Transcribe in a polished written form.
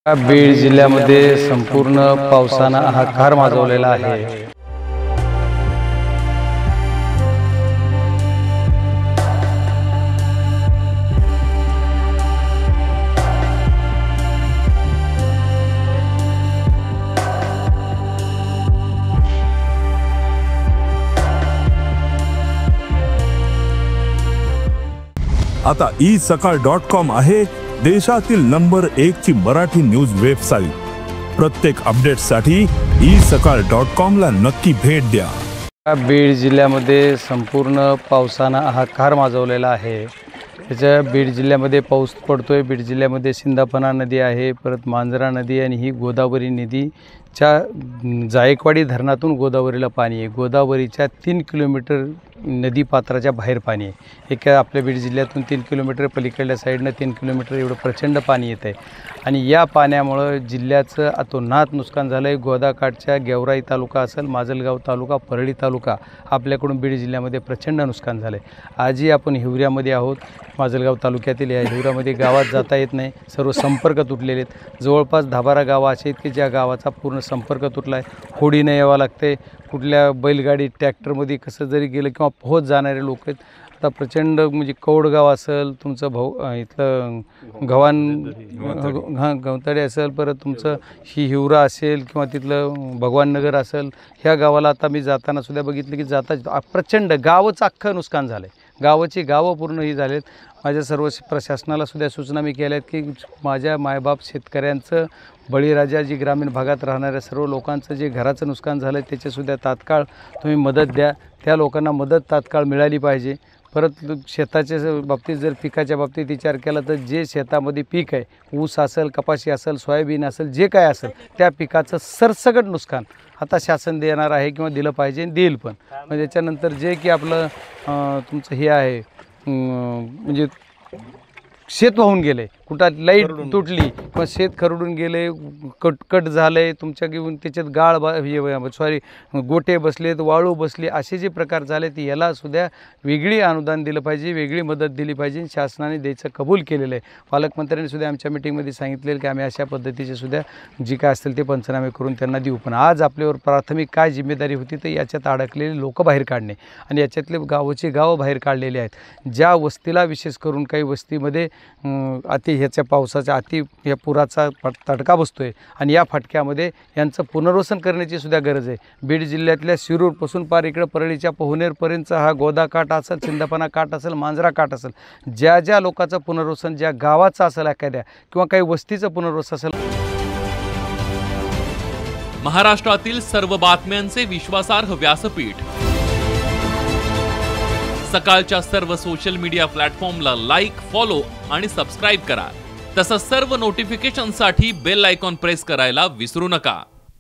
बीड जिल्ह्यामध्ये संपूर्ण पावसानं हाहाकार माजवलेला आहे। आता isakal.com आहे देशातील नंबर 1 ची मराठी न्यूज वेबसाईट। प्रत्येक अपडेटसाठी isakal.com ला नक्की भेट द्या। बीड जिल्ह्यामध्ये संपूर्ण पावसानं हाहाकार माजवलेला आहे। त्याच्या बीड जिल्ह्यामध्ये पाऊस पडतोय। बीड जिल्ह्यामध्ये सिंदाफणा नदी आहे, परत मांजरा नदी आणि ही गोदावरी नदीच्या जायकवाडी धरणातून गोदावरीला पाणी आहे। गोदावरीच्या 3 किलोमीटर नदी पात्राच्या बाहेर पाणी आहे। एका आपल्या बीड जिल्ह्यातून 3 किलोमीटर पलीकडल्या साईडनं 3 किलोमीटर एवढं प्रचंड पाणी येत आहे आणि या पाण्यामुळे जिल्ह्याचं अतोनात नुकसान झालं आहे। गोदाकाठच्या गेवराई तालुका असेल, माजलगाव तालुका, परळी तालुका आपल्याकडून बीड जिल्ह्यामध्ये प्रचंड नुकसान झालं आहे। आजही आपण हिवऱ्यामध्ये आहोत। माजलगाव तालुक्यातील या हिवऱ्यामध्ये गावात जाता येत नाही, सर्व संपर्क तुटलेले आहेत। जवळपास 10-12 गावं अशी आहेत की ज्या गावाचा पूर्ण संपर्क तुटला आहे। होडीने यावं लागते, कुठल्या बैलगाडी ट्रॅक्टरमध्ये कसं जरी गेलं किंवा पोहोच जाणारे लोक आहेत। आता प्रचंड म्हणजे कौडगाव असेल, तुमचं इथलं गवताडे असेल, परत तुमचं हिवरा असेल किंवा तिथलं भगवाननगर असेल, ह्या गावाला आता मी जाताना सुद्धा बघितलं की जाता प्रचंड गावचं अख्खं नुकसान झालं आहे। गावाची गावं पूर्ण ही झालेत। माझ्या सर्व प्रशासनाला सुद्धा सूचना मी केल्या आहेत की माझ्या मायबाप शेतकऱ्यांचं, बळीराजा जी ग्रामीण भागात राहणाऱ्या सर्व लोकांचं जे घराचं नुकसान झालं आहे त्याच्यासुद्धा तात्काळ तुम्ही मदत द्या। त्या लोकांना मदत तात्काळ मिळाली पाहिजे। परत शेताच्या बाबतीत जर पिकाच्या बाबतीत विचार केला तर जे शेतामध्ये पीक आहे, ऊस असेल, कपाशी असेल, सोयाबीन असेल, जे काय असेल त्या पिकाचं सरसकट नुकसान आता शासन देणार आहे किंवा दिलं पाहिजे, देईल पण। म्हणजे त्याच्यानंतर जे की आपलं तुमचं हे आहे म्हणजे शेत वाहून गेले, कुठं लाईट तुटली किंवा शेत खरडून गेले, कट झाले तुमच्या घेऊन त्याच्यात गाळ गोटे बसलेत, वाळू बसली, असे जे प्रकार झाले ते याला सुद्धा वेगळी अनुदान दिलं पाहिजे, वेगळी मदत दिली पाहिजे। शासनाने द्यायचं कबूल केलेलं आहे। पालकमंत्र्यांनी सुद्धा आमच्या मीटिंगमध्ये सांगितलेलं की आम्ही अशा पद्धतीचे सुद्धा जी काय असतील ते पंचनामे करून त्यांना देऊ। पण आज आपल्यावर प्राथमिक काय जिम्मेदारी होती तर याच्यात अडकलेले लोक बाहेर काढणे आणि याच्यातले गावचे गावं बाहेर काढलेले आहेत। ज्या वस्तीला विशेष करून काही वस्तीमध्ये ह्याच्या पावसाच्या या पुराचा तडका बसतोय आणि या फटक्यामध्ये यांचं पुनर्वसन करण्याची सुद्धा गरज आहे। बीड जिल्ह्यातल्या शिरूरपासून पार इकडं परळीच्या पोहनेरपर्यंतचा हा गोदा काठ असेल, सिंदाफणा काठ असेल, मांजरा काठ असेल, ज्या ज्या लोकांचं पुनर्वसन, ज्या गावाचं असेल एखाद्या किंवा काही वस्तीचं पुनर्वसन असेल। महाराष्ट्रातील सर्व बातम्यांचे विश्वासार्ह व्यासपीठ सकाळच्या सर्व सोशल मीडिया प्लॅटफॉर्मला लाईक, फॉलो आणि सबस्क्राईब करा। तसंच सर्व नोटिफिकेशनसाठी बेल आयकॉन प्रेस करायला विसरू नका।